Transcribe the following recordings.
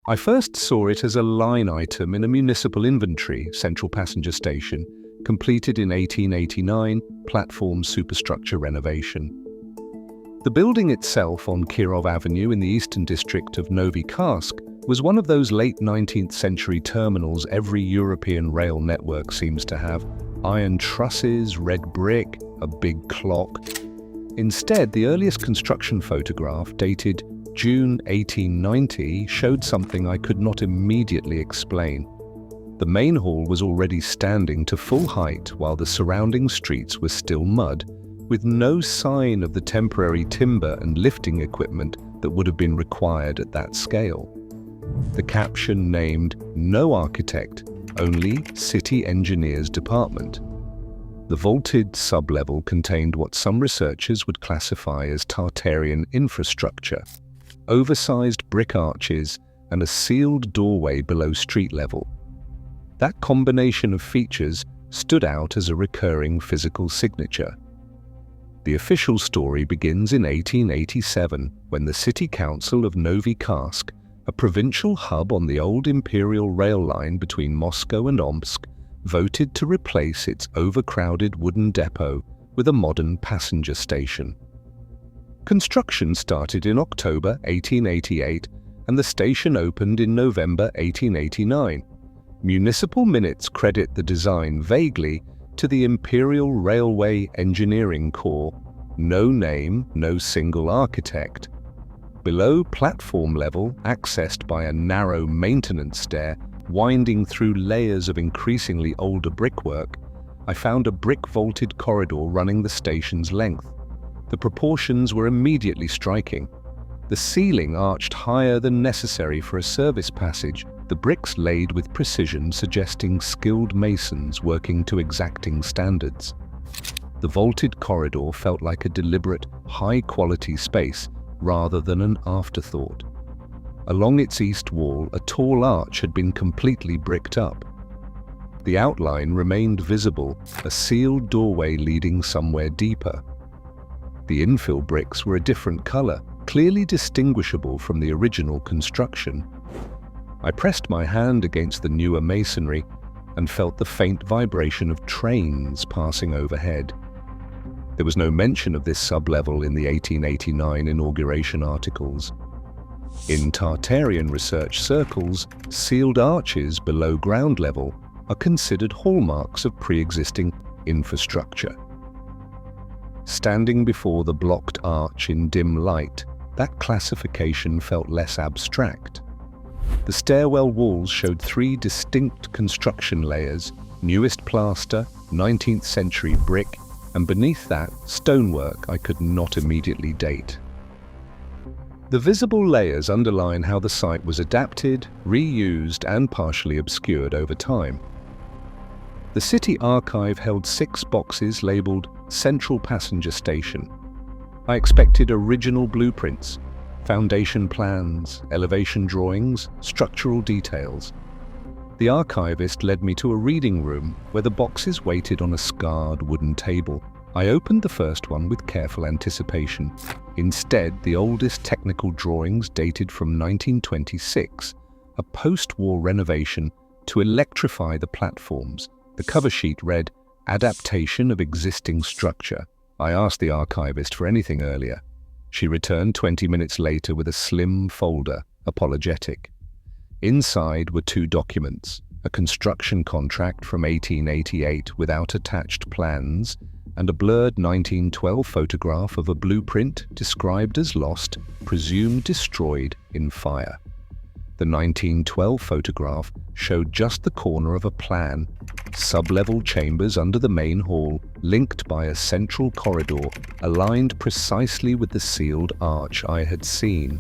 I first saw it as a line item in a municipal inventory, central passenger station, completed in 1889, platform superstructure renovation. The building itself on Kirov Avenue in the eastern district of Novi Karsk was one of those late 19th century terminals every European rail network seems to have. Iron trusses, red brick, a big clock. Instead, the earliest construction photograph, dated June 1890, showed something I could not immediately explain. The main hall was already standing to full height while the surrounding streets were still mud, with no sign of the temporary timber and lifting equipment that would have been required at that scale. The caption named "No Architect, Only City Engineers Department." The vaulted sublevel contained what some researchers would classify as Tartarian infrastructure, oversized brick arches and a sealed doorway below street level. That combination of features stood out as a recurring physical signature. The official story begins in 1887, when the City Council of Novi Karsk, a provincial hub on the old imperial rail line between Moscow and Omsk, voted to replace its overcrowded wooden depot with a modern passenger station. Construction started in October 1888 and the station opened in November 1889. Municipal minutes credit the design vaguely to the Imperial Railway Engineering Corps. No name, no single architect. Below platform level, accessed by a narrow maintenance stair winding through layers of increasingly older brickwork, I found a brick-vaulted corridor running the station's length. The proportions were immediately striking. The ceiling arched higher than necessary for a service passage, the bricks laid with precision suggesting skilled masons working to exacting standards. The vaulted corridor felt like a deliberate, high-quality space rather than an afterthought. Along its east wall, a tall arch had been completely bricked up. The outline remained visible, a sealed doorway leading somewhere deeper. The infill bricks were a different color, clearly distinguishable from the original construction. I pressed my hand against the newer masonry and felt the faint vibration of trains passing overhead. There was no mention of this sublevel in the 1889 inauguration articles. In Tartarian research circles, sealed arches below ground level are considered hallmarks of pre-existing infrastructure. Standing before the blocked arch in dim light, that classification felt less abstract. The stairwell walls showed three distinct construction layers: newest plaster, 19th century brick, and beneath that, stonework I could not immediately date. The visible layers underline how the site was adapted, reused, and partially obscured over time. The city archive held 6 boxes labeled Central Passenger Station. I expected original blueprints, foundation plans, elevation drawings, structural details. The archivist led me to a reading room where the boxes waited on a scarred wooden table. I opened the first one with careful anticipation. Instead, the oldest technical drawings dated from 1926, a post-war renovation to electrify the platforms. The cover sheet read, "Adaptation of existing structure." I asked the archivist for anything earlier. She returned 20 minutes later with a slim folder, apologetic. Inside were 2 documents, a construction contract from 1888 without attached plans, and a blurred 1912 photograph of a blueprint described as lost, presumed destroyed in fire. The 1912 photograph showed just the corner of a plan, sub-level chambers under the main hall, linked by a central corridor, aligned precisely with the sealed arch I had seen.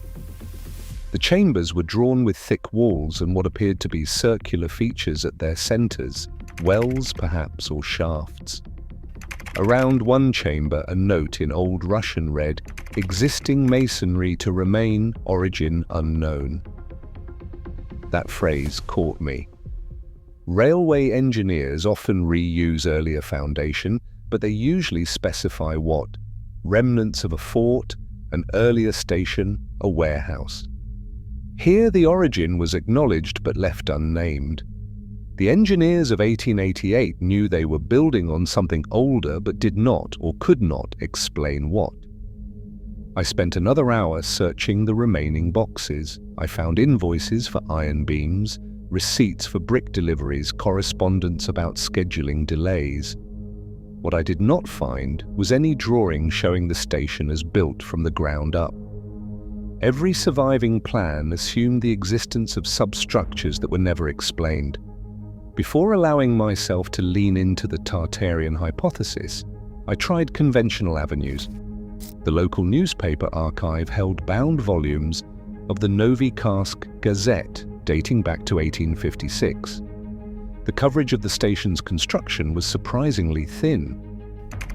The chambers were drawn with thick walls and what appeared to be circular features at their centers, wells perhaps, or shafts. Around one chamber, a note in Old Russian read, "Existing masonry to remain, origin unknown." That phrase caught me. Railway engineers often reuse earlier foundation, but they usually specify what? Remnants of a fort, an earlier station, a warehouse. Here the origin was acknowledged but left unnamed. The engineers of 1888 knew they were building on something older but did not or could not explain what. I spent another hour searching the remaining boxes. I found invoices for iron beams, receipts for brick deliveries, correspondence about scheduling delays. What I did not find was any drawing showing the station as built from the ground up. Every surviving plan assumed the existence of substructures that were never explained. Before allowing myself to lean into the Tartarian hypothesis, I tried conventional avenues. The local newspaper archive held bound volumes of the Novi Karsk Gazette dating back to 1856. The coverage of the station's construction was surprisingly thin.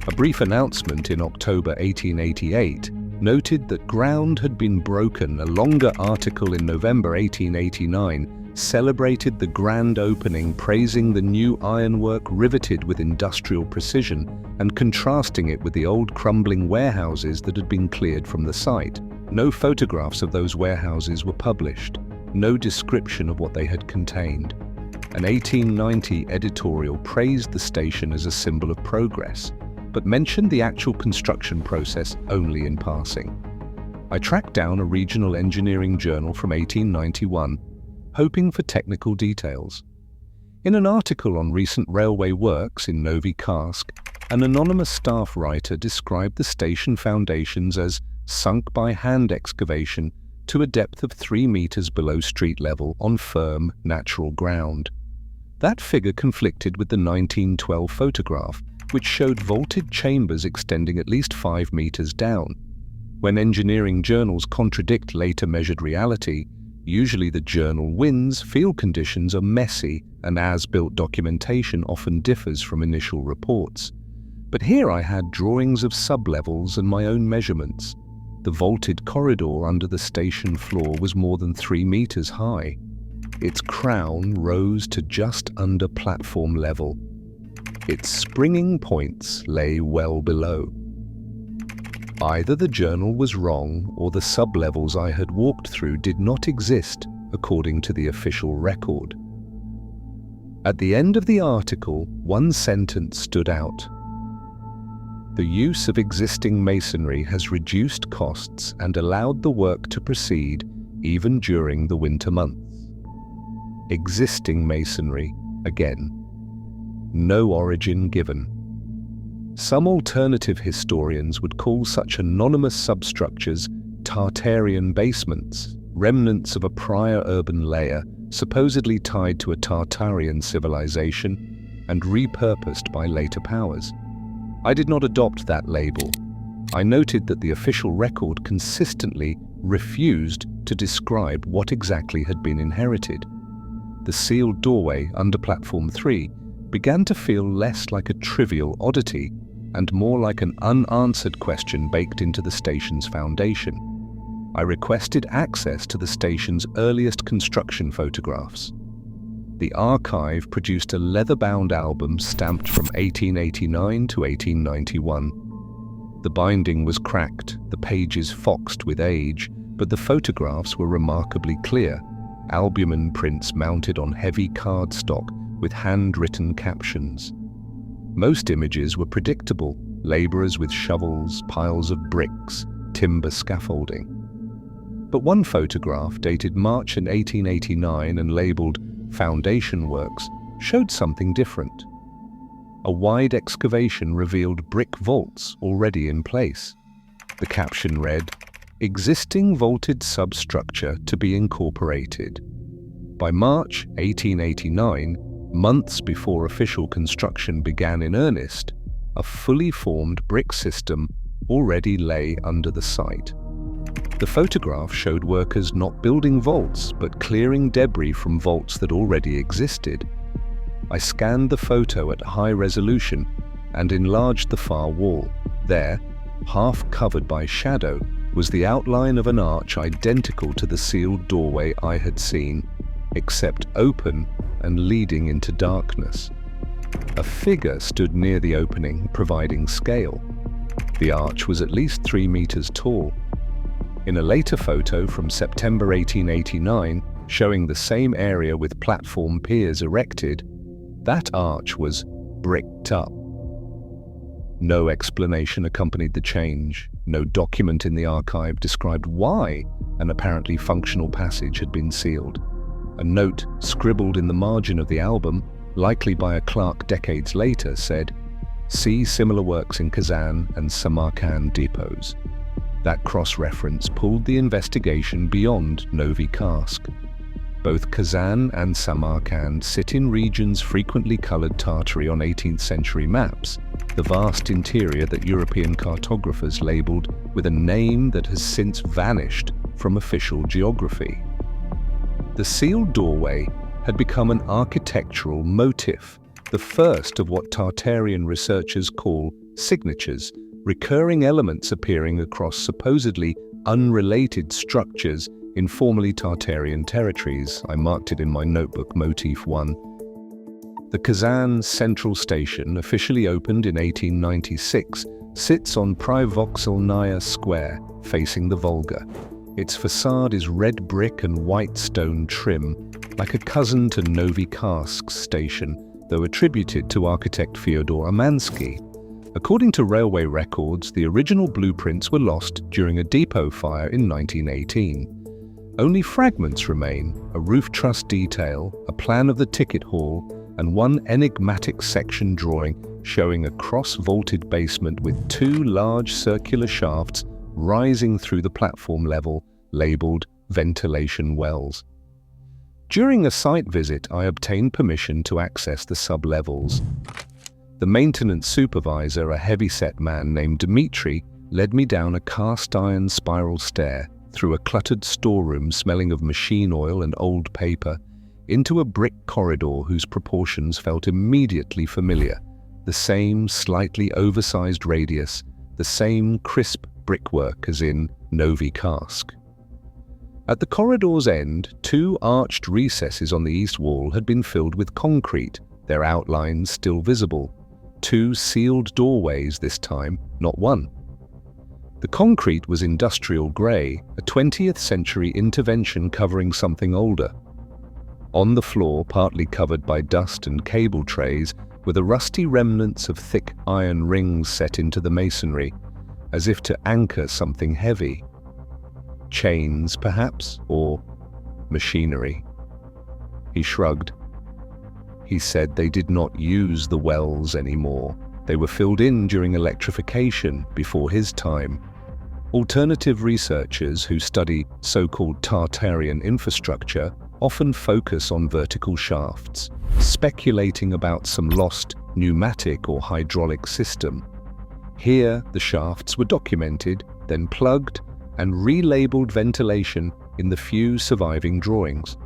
A brief announcement in October 1888 noted that ground had been broken. A longer article in November 1889 celebrated the grand opening, praising the new ironwork riveted with industrial precision and contrasting it with the old crumbling warehouses that had been cleared from the site. No photographs of those warehouses were published, no description of what they had contained. An 1890 editorial praised the station as a symbol of progress, but mentioned the actual construction process only in passing. I tracked down a regional engineering journal from 1891, hoping for technical details. In an article on recent railway works in Novi Karsk, an anonymous staff writer described the station foundations as sunk by hand excavation to a depth of 3 meters below street level on firm, natural ground. That figure conflicted with the 1912 photograph, which showed vaulted chambers extending at least 5 meters down. When engineering journals contradict later measured reality, usually the journal wins. Field conditions are messy, and as-built documentation often differs from initial reports. But here I had drawings of sublevels and my own measurements. The vaulted corridor under the station floor was more than 3 meters high. Its crown rose to just under platform level. Its springing points lay well below. Either the journal was wrong or the sublevels I had walked through did not exist according to the official record. At the end of the article, one sentence stood out. The use of existing masonry has reduced costs and allowed the work to proceed even during the winter months. Existing masonry, again. No origin given. Some alternative historians would call such anonymous substructures Tartarian basements, remnants of a prior urban layer supposedly tied to a Tartarian civilization and repurposed by later powers. I did not adopt that label. I noted that the official record consistently refused to describe what exactly had been inherited. The sealed doorway under Platform 3 began to feel less like a trivial oddity and more like an unanswered question baked into the station's foundation. I requested access to the station's earliest construction photographs. The archive produced a leather-bound album stamped from 1889 to 1891. The binding was cracked, the pages foxed with age, but the photographs were remarkably clear, albumen prints mounted on heavy cardstock with handwritten captions. Most images were predictable: laborers with shovels, piles of bricks, timber scaffolding. But one photograph, dated March 1889 and labeled Foundation Works, showed something different. A wide excavation revealed brick vaults already in place. The caption read, "Existing vaulted substructure to be incorporated." By March 1889, months before official construction began in earnest, a fully formed brick system already lay under the site. The photograph showed workers not building vaults, but clearing debris from vaults that already existed. I scanned the photo at high resolution and enlarged the far wall. There, half covered by shadow, was the outline of an arch identical to the sealed doorway I had seen, except open and leading into darkness. A figure stood near the opening, providing scale. The arch was at least 3 meters tall. In a later photo from September 1889, showing the same area with platform piers erected, that arch was bricked up. No explanation accompanied the change. No document in the archive described why an apparently functional passage had been sealed. A note scribbled in the margin of the album, likely by a clerk decades later, said, "See similar works in Kazan and Samarkand depots." That cross-reference pulled the investigation beyond Novi Karsk. Both Kazan and Samarkand sit in regions frequently colored Tartary on 18th century maps, the vast interior that European cartographers labeled with a name that has since vanished from official geography. The sealed doorway had become an architectural motif, the first of what Tartarian researchers call signatures, recurring elements appearing across supposedly unrelated structures in formerly Tartarian territories. I marked it in my notebook, Motif 1. The Kazan Central Station, officially opened in 1896, sits on Privokzalnaya Square, facing the Volga. Its facade is red brick and white stone trim, like a cousin to Novi Karsk's station, though attributed to architect Fyodor Amansky. According to railway records, the original blueprints were lost during a depot fire in 1918. Only fragments remain: a roof truss detail, a plan of the ticket hall, and one enigmatic section drawing showing a cross-vaulted basement with two large circular shafts rising through the platform level, labeled ventilation wells. During a site visit, I obtained permission to access the sub-levels. The maintenance supervisor, a heavy-set man named Dmitri, led me down a cast-iron spiral stair, through a cluttered storeroom smelling of machine oil and old paper, into a brick corridor whose proportions felt immediately familiar. The same slightly oversized radius, the same crisp brickwork as in Novi Karsk. At the corridor's end, two arched recesses on the east wall had been filled with concrete, their outlines still visible. Two sealed doorways this time, not one. The concrete was industrial grey, a 20th century intervention covering something older. On the floor, partly covered by dust and cable trays, were the rusty remnants of thick iron rings set into the masonry, as if to anchor something heavy. Chains, perhaps, or machinery. He shrugged. He said they did not use the wells anymore. They were filled in during electrification before his time. Alternative researchers who study so-called Tartarian infrastructure often focus on vertical shafts, speculating about some lost pneumatic or hydraulic system. Here, the shafts were documented, then plugged, and relabeled ventilation in the few surviving drawings.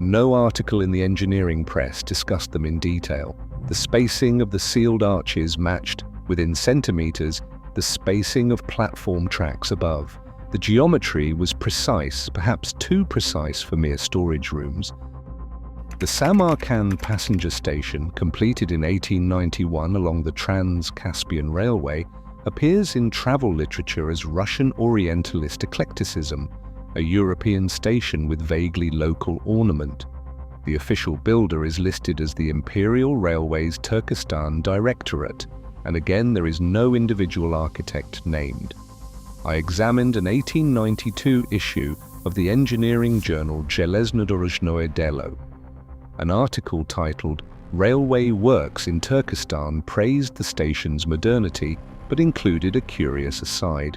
No article in the engineering press discussed them in detail. The spacing of the sealed arches matched, within centimeters, the spacing of platform tracks above. The geometry was precise, perhaps too precise for mere storage rooms. The Samarkand passenger station, completed in 1891 along the Trans-Caspian Railway, appears in travel literature as Russian Orientalist eclecticism, a European station with vaguely local ornament. The official builder is listed as the Imperial Railways Turkestan Directorate, and again there is no individual architect named. I examined an 1892 issue of the engineering journal Железнодорожное Дело. An article titled "Railway Works in Turkestan" praised the station's modernity, but included a curious aside.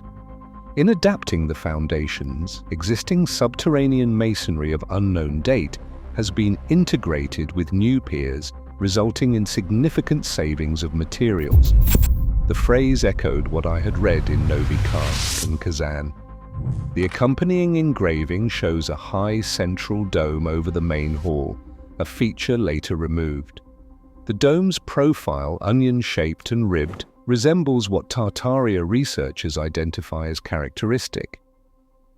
In adapting the foundations, existing subterranean masonry of unknown date has been integrated with new piers, resulting in significant savings of materials. The phrase echoed what I had read in Novi Karsk and Kazan. The accompanying engraving shows a high central dome over the main hall, a feature later removed. The dome's profile, onion-shaped and ribbed, resembles what Tartaria researchers identify as characteristic.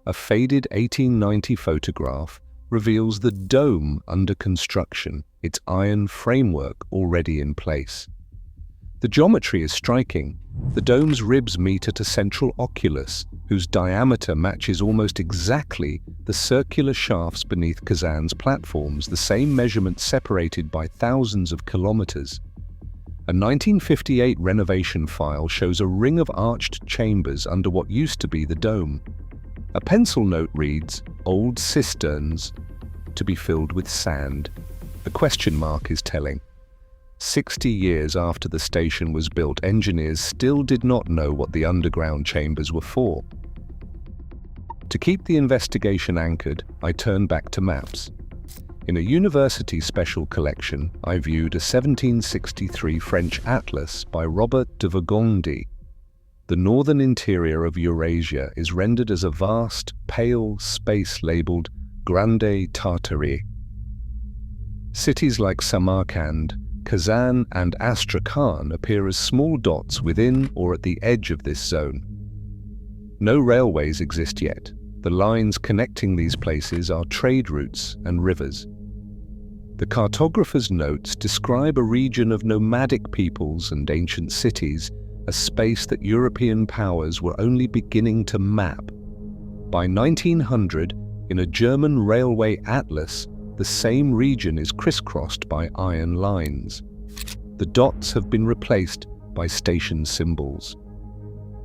A faded 1890 photograph reveals the dome under construction, its iron framework already in place. The geometry is striking. The dome's ribs meet at a central oculus, whose diameter matches almost exactly the circular shafts beneath Kazan's platforms, the same measurement separated by thousands of kilometers. A 1958 renovation file shows a ring of arched chambers under what used to be the dome. A pencil note reads, "Old cisterns, to be filled with sand." The question mark is telling. 60 years after the station was built, engineers still did not know what the underground chambers were for. To keep the investigation anchored, I turned back to maps. In a university special collection, I viewed a 1763 French atlas by Robert de Vergondy. The northern interior of Eurasia is rendered as a vast, pale space labeled Grande Tartarie. Cities like Samarkand, Kazan and Astrakhan appear as small dots within or at the edge of this zone. No railways exist yet. The lines connecting these places are trade routes and rivers. The cartographer's notes describe a region of nomadic peoples and ancient cities, a space that European powers were only beginning to map. By 1900, in a German railway atlas, the same region is crisscrossed by iron lines. The dots have been replaced by station symbols.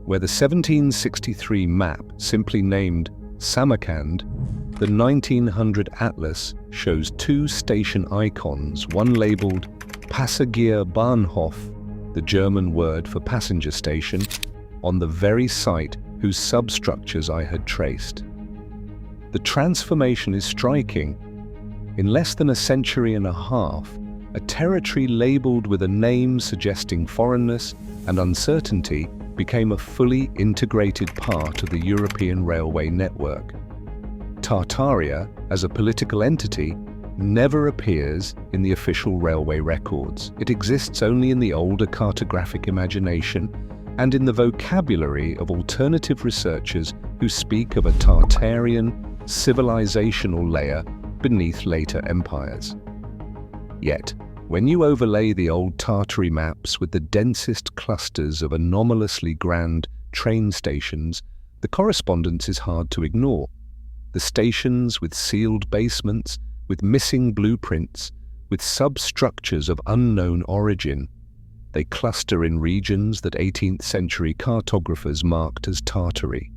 Where the 1763 map simply named Samarkand, the 1900 atlas shows two station icons, one labeled Passagierbahnhof, the German word for passenger station, on the very site whose substructures I had traced. The transformation is striking. In less than a century and a half, a territory labeled with a name suggesting foreignness and uncertainty became a fully integrated part of the European railway network. Tartaria, as a political entity, never appears in the official railway records. It exists only in the older cartographic imagination and in the vocabulary of alternative researchers who speak of a Tartarian civilizational layer beneath later empires. Yet, when you overlay the old Tartary maps with the densest clusters of anomalously grand train stations, the correspondence is hard to ignore. The stations with sealed basements, with missing blueprints, with substructures of unknown origin. They cluster in regions that 18th century cartographers marked as Tartary.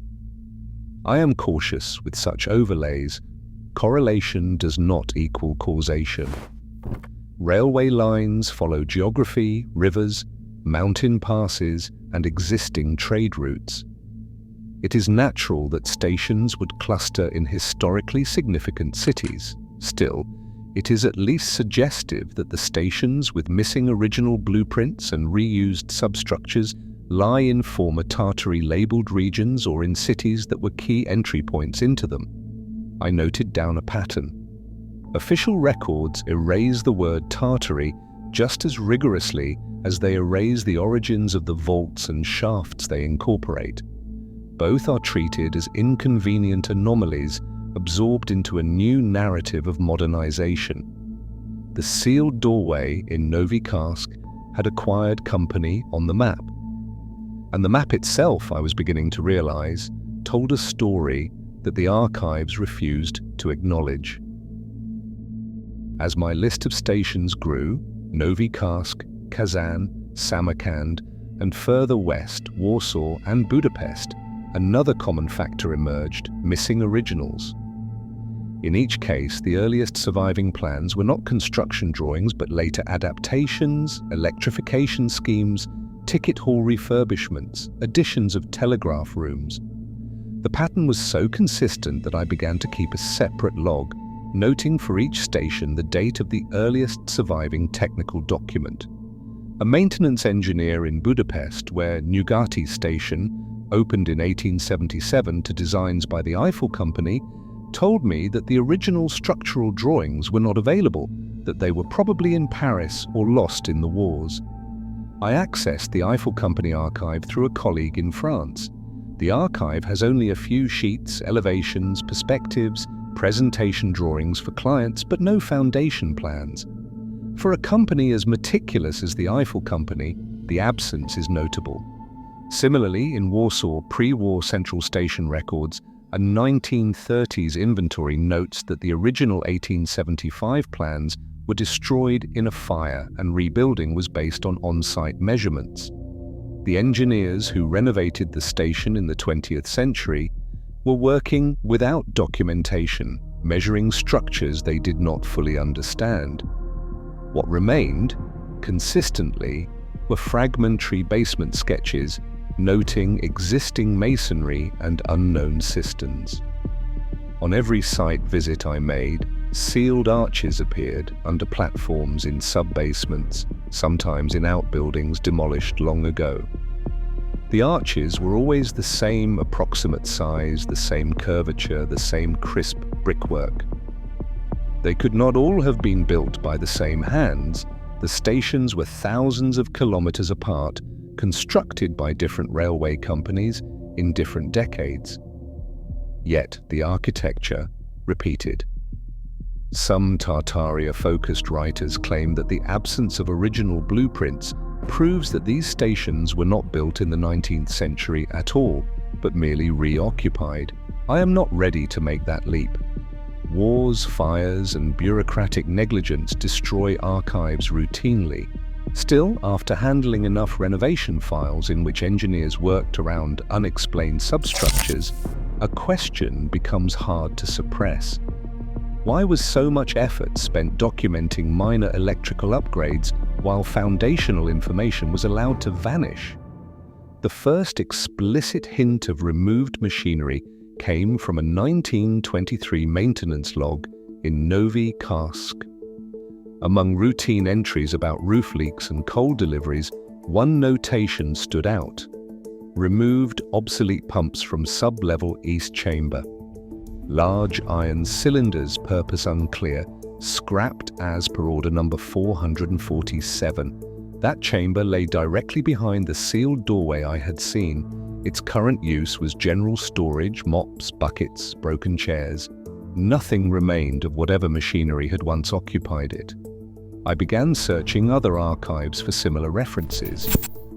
I am cautious with such overlays. Correlation does not equal causation. Railway lines follow geography, rivers, mountain passes, and existing trade routes. It is natural that stations would cluster in historically significant cities. Still, it is at least suggestive that the stations with missing original blueprints and reused substructures lie in former Tartary-labeled regions or in cities that were key entry points into them. I noted down a pattern. Official records erase the word Tartary just as rigorously as they erase the origins of the vaults and shafts they incorporate. Both are treated as inconvenient anomalies absorbed into a new narrative of modernization. The sealed doorway in Novi Karsk had acquired company on the map. And the map itself, I was beginning to realize, told a story that the archives refused to acknowledge. As my list of stations grew, Novi Karsk, Kazan, Samarkand, and further west, Warsaw and Budapest, another common factor emerged: missing originals. In each case, the earliest surviving plans were not construction drawings but later adaptations, electrification schemes, ticket hall refurbishments, additions of telegraph rooms. The pattern was so consistent that I began to keep a separate log, noting for each station the date of the earliest surviving technical document. A maintenance engineer in Budapest, where Nyugati Station opened in 1877 to designs by the Eiffel Company, told me that the original structural drawings were not available, that they were probably in Paris or lost in the wars. I accessed the Eiffel Company archive through a colleague in France. The archive has only a few sheets, elevations, perspectives, presentation drawings for clients, but no foundation plans. For a company as meticulous as the Eiffel Company, the absence is notable. Similarly, in Warsaw pre-war Central Station records, a 1930s inventory notes that the original 1875 plans were destroyed in a fire and rebuilding was based on on-site measurements. The engineers who renovated the station in the 20th century were working without documentation, measuring structures they did not fully understand. What remained, consistently, were fragmentary basement sketches noting existing masonry and unknown cisterns. On every site visit I made, sealed arches appeared under platforms in sub-basements, sometimes in outbuildings demolished long ago. The arches were always the same approximate size, the same curvature, the same crisp brickwork. They could not all have been built by the same hands. The stations were thousands of kilometers apart, constructed by different railway companies in different decades. Yet the architecture repeated. Some Tartaria-focused writers claim that the absence of original blueprints proves that these stations were not built in the 19th century at all, but merely reoccupied. I am not ready to make that leap. Wars, fires, and bureaucratic negligence destroy archives routinely. Still, after handling enough renovation files in which engineers worked around unexplained substructures, a question becomes hard to suppress. Why was so much effort spent documenting minor electrical upgrades while foundational information was allowed to vanish? The first explicit hint of removed machinery came from a 1923 maintenance log in Novi Karsk. Among routine entries about roof leaks and coal deliveries, one notation stood out: removed obsolete pumps from sub-level east chamber. Large iron cylinders, purpose unclear, scrapped as per order number 447. That chamber lay directly behind the sealed doorway I had seen. Its current use was general storage, mops, buckets, broken chairs. Nothing remained of whatever machinery had once occupied it. I began searching other archives for similar references.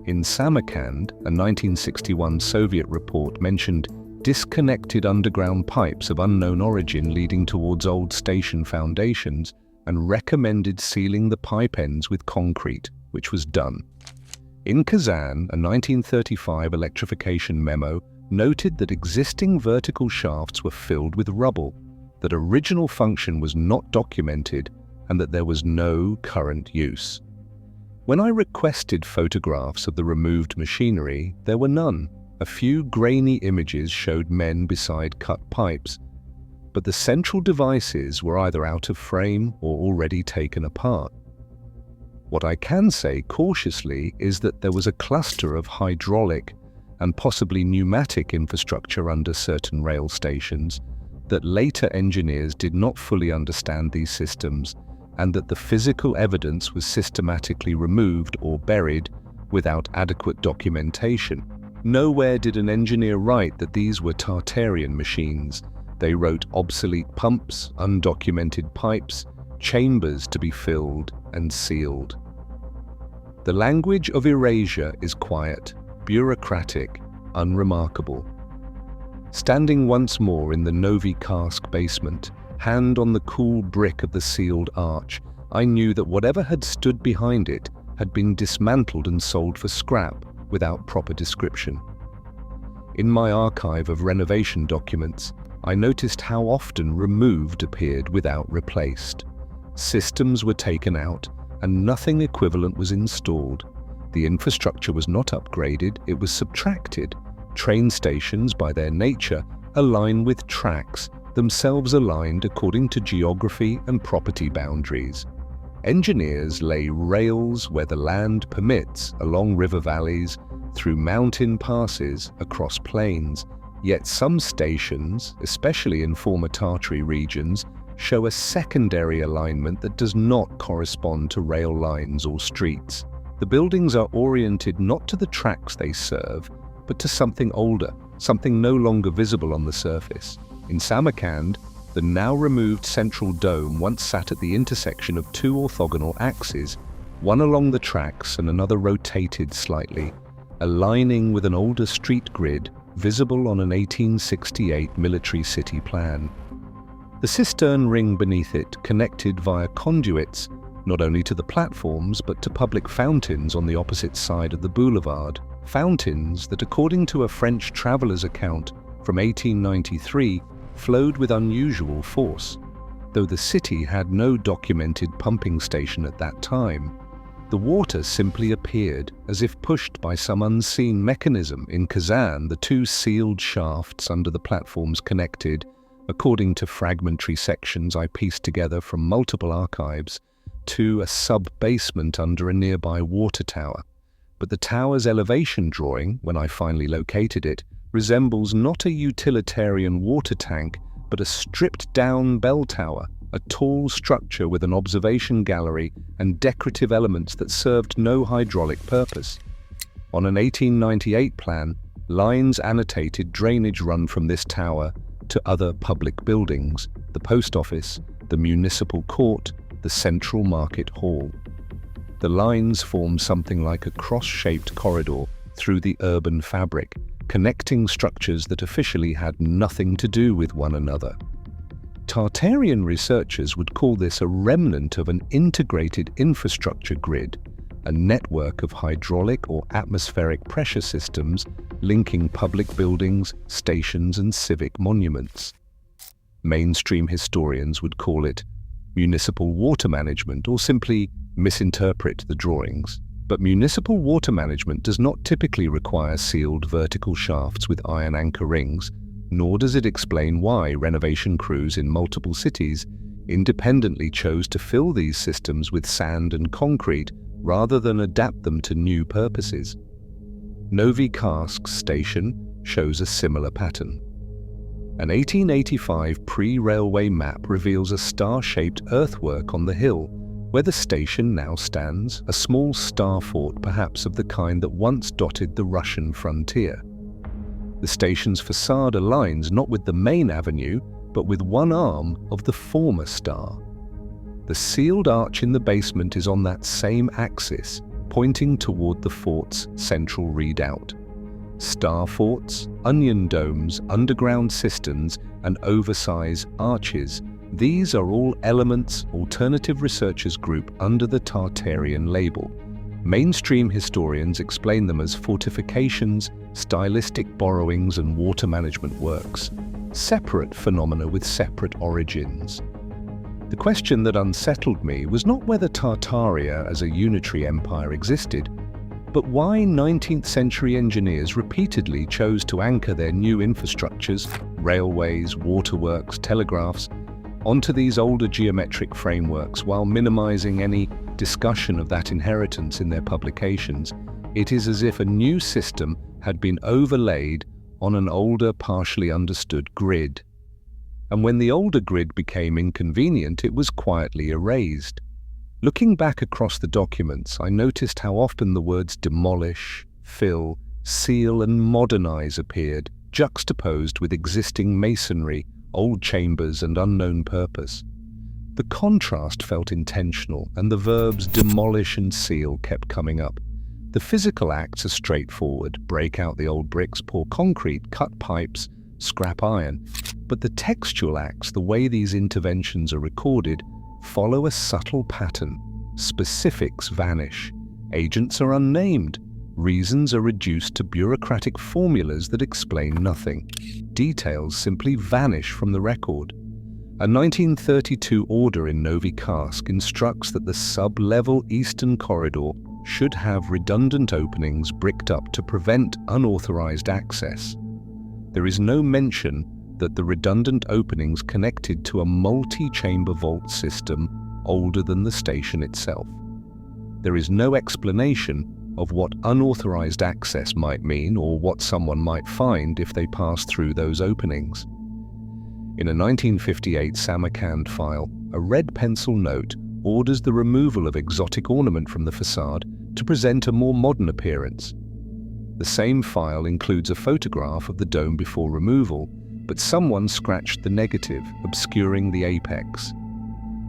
In Samarkand, a 1961 Soviet report mentioned disconnected underground pipes of unknown origin leading towards old station foundations and recommended sealing the pipe ends with concrete, which was done. In Kazan, a 1935 electrification memo noted that existing vertical shafts were filled with rubble, that original function was not documented, and that there was no current use. When I requested photographs of the removed machinery, there were none. A few grainy images showed men beside cut pipes, but the central devices were either out of frame or already taken apart. What I can say cautiously is that there was a cluster of hydraulic and possibly pneumatic infrastructure under certain rail stations, that later engineers did not fully understand these systems, and that the physical evidence was systematically removed or buried without adequate documentation. Nowhere did an engineer write that these were Tartarian machines. They wrote obsolete pumps, undocumented pipes, chambers to be filled and sealed. The language of erasure is quiet, bureaucratic, unremarkable. Standing once more in the Novi Karsk basement, hand on the cool brick of the sealed arch, I knew that whatever had stood behind it had been dismantled and sold for scrap without proper description. In my archive of renovation documents, I noticed how often removed appeared without replaced. Systems were taken out and nothing equivalent was installed. The infrastructure was not upgraded, it was subtracted. Train stations, by their nature, align with tracks, themselves aligned according to geography and property boundaries. Engineers lay rails where the land permits, along river valleys, through mountain passes, across plains. Yet some stations, especially in former Tartary regions, show a secondary alignment that does not correspond to rail lines or streets. The buildings are oriented not to the tracks they serve, but to something older, something no longer visible on the surface. In Samarkand, the now removed central dome once sat at the intersection of two orthogonal axes, one along the tracks and another rotated slightly, aligning with an older street grid visible on an 1868 military city plan. The cistern ring beneath it connected via conduits not only to the platforms but to public fountains on the opposite side of the boulevard, fountains that, according to a French traveller's account from 1893, flowed with unusual force. Though the city had no documented pumping station at that time, the water simply appeared as if pushed by some unseen mechanism. In Kazan, the two sealed shafts under the platforms connected, according to fragmentary sections I pieced together from multiple archives, to a sub-basement under a nearby water tower. But the tower's elevation drawing, when I finally located it, resembles not a utilitarian water tank, but a stripped-down bell tower, a tall structure with an observation gallery and decorative elements that served no hydraulic purpose. On an 1898 plan, lines annotated drainage run from this tower to other public buildings, the post office, the municipal court, the central market hall. The lines form something like a cross-shaped corridor through the urban fabric, connecting structures that officially had nothing to do with one another. Tartarian researchers would call this a remnant of an integrated infrastructure grid, a network of hydraulic or atmospheric pressure systems linking public buildings, stations, and civic monuments. Mainstream historians would call it municipal water management or simply misinterpret the drawings. But municipal water management does not typically require sealed vertical shafts with iron anchor rings, nor does it explain why renovation crews in multiple cities independently chose to fill these systems with sand and concrete rather than adapt them to new purposes. Novi Karsk station shows a similar pattern. An 1885 pre-railway map reveals a star-shaped earthwork on the hill where the station now stands, a small star fort perhaps of the kind that once dotted the Russian frontier. The station's facade aligns not with the main avenue, but with one arm of the former star. The sealed arch in the basement is on that same axis, pointing toward the fort's central redoubt. Star forts, onion domes, underground cisterns, and oversize arches, these are all elements alternative researchers group under the Tartarian label. Mainstream historians explain them as fortifications, stylistic borrowings, and water management works, separate phenomena with separate origins. The question that unsettled me was not whether Tartaria as a unitary empire existed, but why 19th century engineers repeatedly chose to anchor their new infrastructures, railways, waterworks, telegraphs, onto these older geometric frameworks while minimizing any discussion of that inheritance in their publications. It is as if a new system had been overlaid on an older, partially understood grid. And when the older grid became inconvenient, it was quietly erased. Looking back across the documents, I noticed how often the words demolish, fill, seal, and modernize appeared, juxtaposed with existing masonry, old chambers, and unknown purpose. The contrast felt intentional, and the verbs demolish and seal kept coming up. The physical acts are straightforward: break out the old bricks, pour concrete, cut pipes, scrap iron. But the textual acts, the way these interventions are recorded, follow a subtle pattern. Specifics vanish. Agents are unnamed. Reasons are reduced to bureaucratic formulas that explain nothing. Details simply vanish from the record. A 1932 order in Novi Karsk instructs that the sub-level eastern corridor should have redundant openings bricked up to prevent unauthorized access. There is no mention that the redundant openings connected to a multi-chamber vault system older than the station itself. There is no explanation of what unauthorized access might mean or what someone might find if they pass through those openings. In a 1958 Samarkand file, a red pencil note orders the removal of exotic ornament from the facade to present a more modern appearance. The same file includes a photograph of the dome before removal, but someone scratched the negative, obscuring the apex.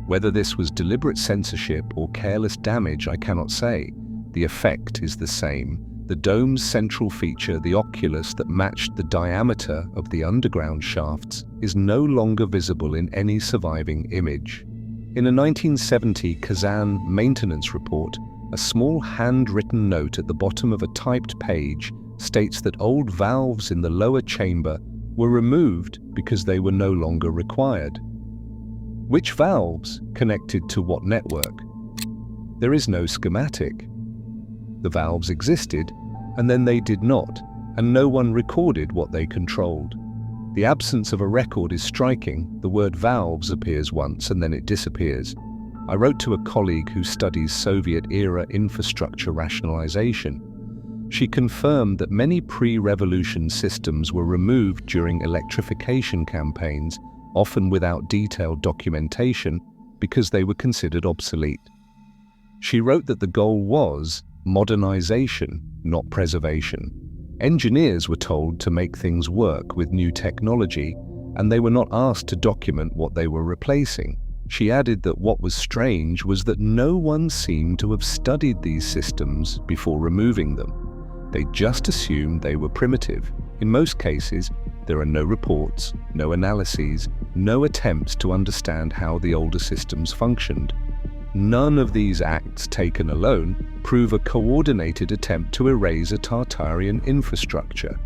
Whether this was deliberate censorship or careless damage, I cannot say. The effect is the same. The dome's central feature, the oculus that matched the diameter of the underground shafts, is no longer visible in any surviving image. In a 1970 Kazan maintenance report, a small handwritten note at the bottom of a typed page states that old valves in the lower chamber were removed because they were no longer required. Which valves connected to what network? There is no schematic. The valves existed, and then they did not, and no one recorded what they controlled. The absence of a record is striking. The word valves appears once and then it disappears. I wrote to a colleague who studies Soviet-era infrastructure rationalization. She confirmed that many pre-revolution systems were removed during electrification campaigns, often without detailed documentation, because they were considered obsolete. She wrote that the goal was modernization, not preservation. Engineers were told to make things work with new technology, and they were not asked to document what they were replacing. She added that what was strange was that no one seemed to have studied these systems before removing them. They just assumed they were primitive. In most cases, there are no reports, no analyses, no attempts to understand how the older systems functioned. None of these acts taken alone prove a coordinated attempt to erase a Tartarian infrastructure.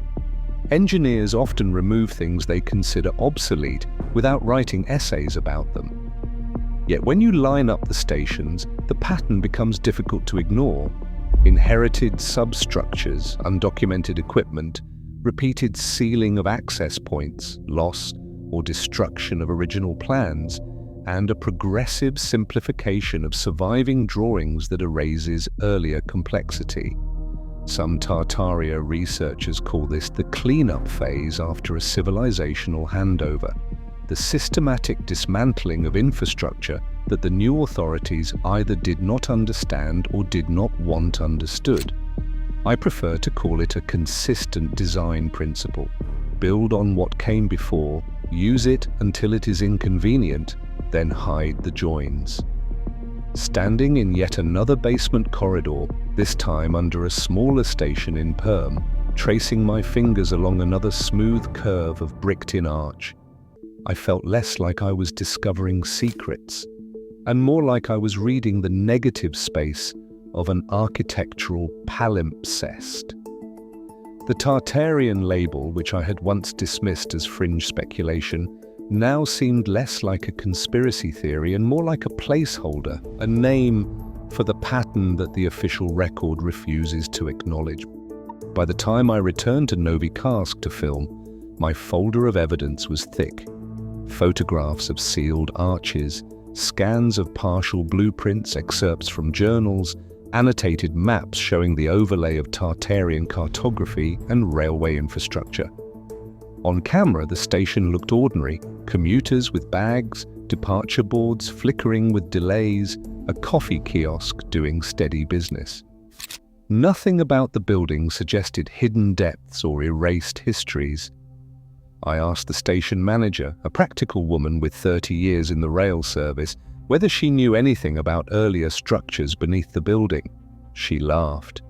Engineers often remove things they consider obsolete without writing essays about them. Yet when you line up the stations, the pattern becomes difficult to ignore. Inherited substructures, undocumented equipment, repeated sealing of access points, loss or destruction of original plans, and a progressive simplification of surviving drawings that erases earlier complexity. Some Tartaria researchers call this the cleanup phase after a civilizational handover, the systematic dismantling of infrastructure that the new authorities either did not understand or did not want understood. I prefer to call it a consistent design principle. Build on what came before, use it until it is inconvenient, then hide the joins. Standing in yet another basement corridor, this time under a smaller station in Perm, tracing my fingers along another smooth curve of bricked-in arch, I felt less like I was discovering secrets, and more like I was reading the negative space of an architectural palimpsest. The Tartarian label, which I had once dismissed as fringe speculation, now seemed less like a conspiracy theory and more like a placeholder, a name for the pattern that the official record refuses to acknowledge. By the time I returned to Novi Karsk to film, my folder of evidence was thick. Photographs of sealed arches, scans of partial blueprints, excerpts from journals, annotated maps showing the overlay of Tartarian cartography and railway infrastructure. On camera, the station looked ordinary: commuters with bags, departure boards flickering with delays, a coffee kiosk doing steady business. Nothing about the building suggested hidden depths or erased histories. I asked the station manager, a practical woman with 30 years in the rail service, whether she knew anything about earlier structures beneath the building. She laughed.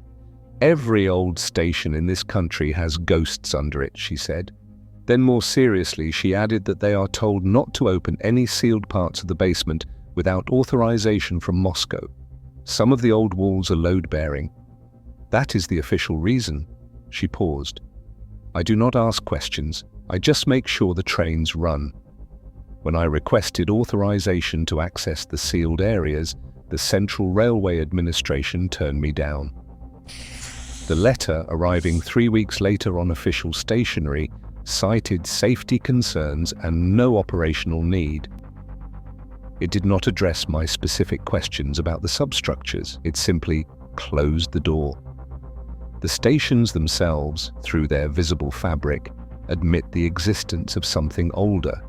"Every old station in this country has ghosts under it," she said. Then more seriously, she added that they are told not to open any sealed parts of the basement without authorization from Moscow. Some of the old walls are load-bearing. That is the official reason. She paused. I do not ask questions. I just make sure the trains run. When I requested authorization to access the sealed areas, the Central Railway Administration turned me down. The letter, arriving 3 weeks later on official stationery, cited safety concerns and no operational need. It did not address my specific questions about the substructures. It simply closed the door. The stations themselves, through their visible fabric, admit the existence of something older.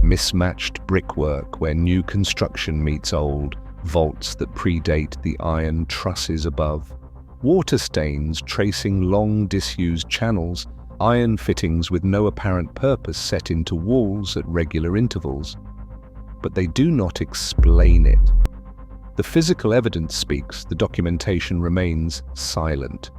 Mismatched brickwork where new construction meets old, vaults that predate the iron trusses above, water stains tracing long disused channels, iron fittings with no apparent purpose set into walls at regular intervals. but they do not explain it. The physical evidence speaks, the documentation remains silent.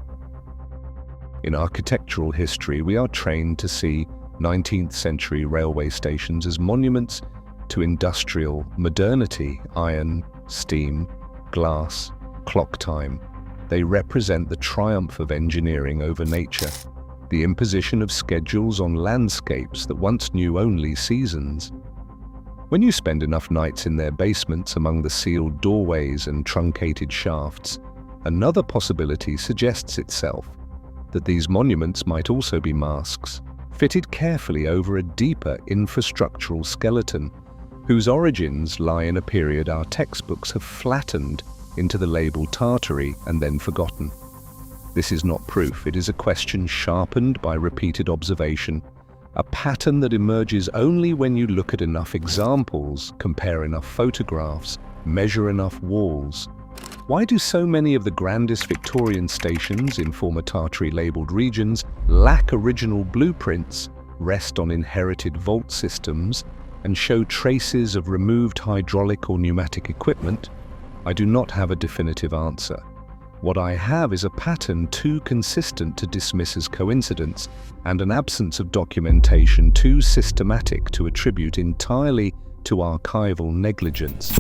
In architectural history, we are trained to see 19th century railway stations as monuments to industrial modernity: iron, steam, glass, clock time. They represent the triumph of engineering over nature, the imposition of schedules on landscapes that once knew only seasons. When you spend enough nights in their basements among the sealed doorways and truncated shafts, another possibility suggests itself: that these monuments might also be masks, fitted carefully over a deeper infrastructural skeleton, whose origins lie in a period our textbooks have flattened into the label Tartary and then forgotten. This is not proof, it is a question sharpened by repeated observation, a pattern that emerges only when you look at enough examples, compare enough photographs, measure enough walls. Why do so many of the grandest Victorian stations in former Tartary-labelled regions lack original blueprints, rest on inherited vault systems, and show traces of removed hydraulic or pneumatic equipment? I do not have a definitive answer. What I have is a pattern too consistent to dismiss as coincidence, and an absence of documentation too systematic to attribute entirely to archival negligence.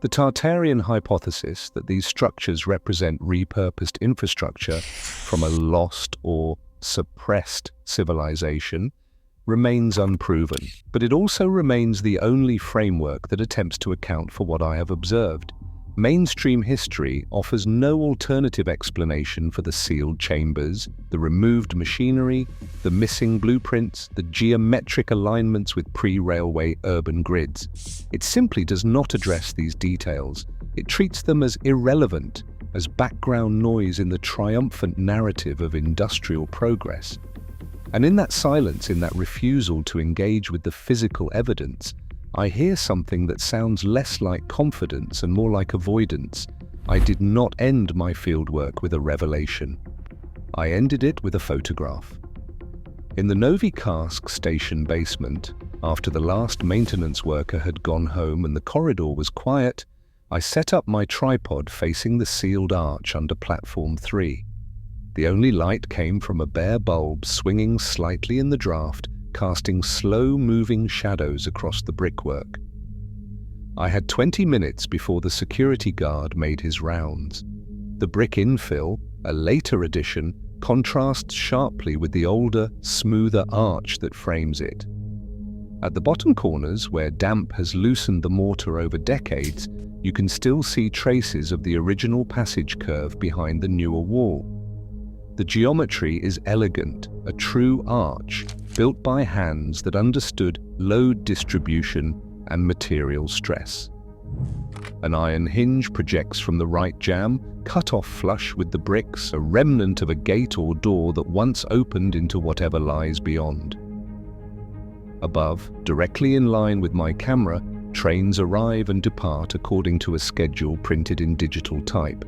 The Tartarian hypothesis that these structures represent repurposed infrastructure from a lost or suppressed civilization remains unproven, but it also remains the only framework that attempts to account for what I have observed. Mainstream history offers no alternative explanation for the sealed chambers, the removed machinery, the missing blueprints, the geometric alignments with pre-railway urban grids. It simply does not address these details. It treats them as irrelevant, as background noise in the triumphant narrative of industrial progress. And in that silence, in that refusal to engage with the physical evidence, I hear something that sounds less like confidence and more like avoidance. I did not end my fieldwork with a revelation. I ended it with a photograph. In the Novi Karsk station basement, after the last maintenance worker had gone home and the corridor was quiet, I set up my tripod facing the sealed arch under platform 3. The only light came from a bare bulb swinging slightly in the draft, casting slow-moving shadows across the brickwork. I had 20 minutes before the security guard made his rounds. The brick infill, a later addition, contrasts sharply with the older, smoother arch that frames it. At the bottom corners, where damp has loosened the mortar over decades, you can still see traces of the original passage curve behind the newer wall. The geometry is elegant, a true arch, built by hands that understood load distribution and material stress. An iron hinge projects from the right jamb, cut off flush with the bricks, a remnant of a gate or door that once opened into whatever lies beyond. Above, directly in line with my camera, trains arrive and depart according to a schedule printed in digital type.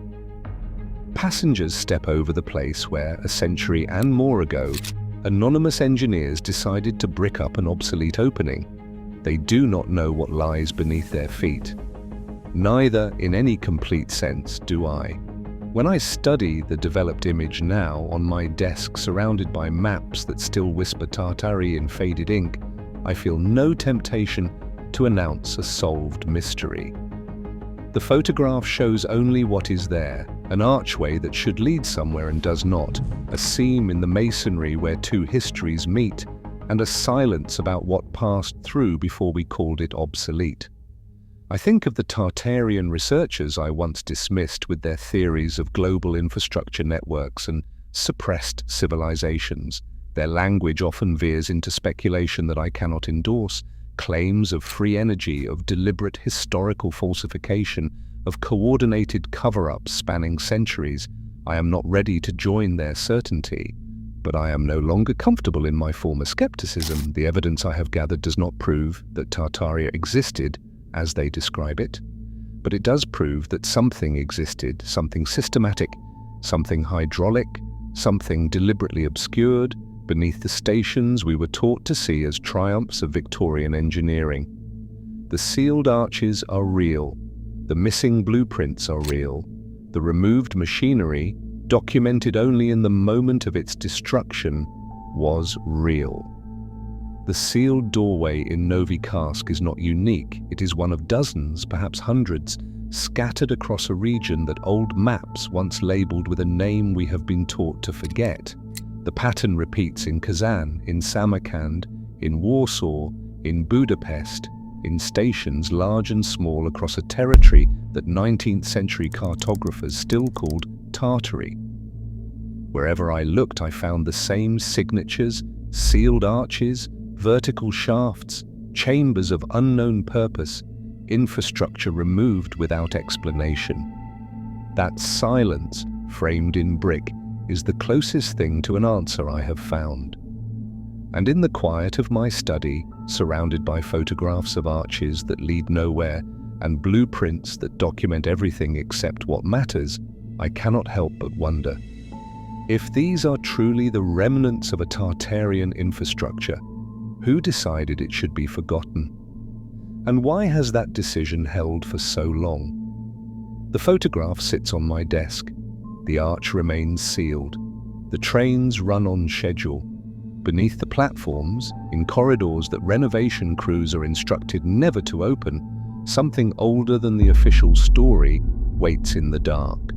Passengers step over the place where, a century and more ago, anonymous engineers decided to brick up an obsolete opening. They do not know what lies beneath their feet. Neither, in any complete sense, do I. When I study the developed image now on my desk surrounded by maps that still whisper Tartary in faded ink, I feel no temptation to announce a solved mystery. The photograph shows only what is there, an archway that should lead somewhere and does not, a seam in the masonry where two histories meet, and a silence about what passed through before we called it obsolete. I think of the Tartarian researchers I once dismissed with their theories of global infrastructure networks and suppressed civilizations. Their language often veers into speculation that I cannot endorse, claims of free energy, of deliberate historical falsification, of coordinated cover-ups spanning centuries. I am not ready to join their certainty, but I am no longer comfortable in my former skepticism. The evidence I have gathered does not prove that Tartaria existed as they describe it, but it does prove that something existed, something systematic, something hydraulic, something deliberately obscured, beneath the stations we were taught to see as triumphs of Victorian engineering. The sealed arches are real. The missing blueprints are real. The removed machinery, documented only in the moment of its destruction, was real. The sealed doorway in Novi Karsk is not unique. It is one of dozens, perhaps hundreds, scattered across a region that old maps once labeled with a name we have been taught to forget. The pattern repeats in Kazan, in Samarkand, in Warsaw, in Budapest, in stations large and small across a territory that 19th century cartographers still called Tartary. Wherever I looked, I found the same signatures, sealed arches, vertical shafts, chambers of unknown purpose, infrastructure removed without explanation. That silence, framed in brick, is the closest thing to an answer I have found. And in the quiet of my study, surrounded by photographs of arches that lead nowhere and blueprints that document everything except what matters, I cannot help but wonder. If these are truly the remnants of a Tartarian infrastructure, who decided it should be forgotten? And why has that decision held for so long? The photograph sits on my desk. The arch remains sealed. The trains run on schedule. Beneath the platforms, in corridors that renovation crews are instructed never to open, something older than the official story waits in the dark.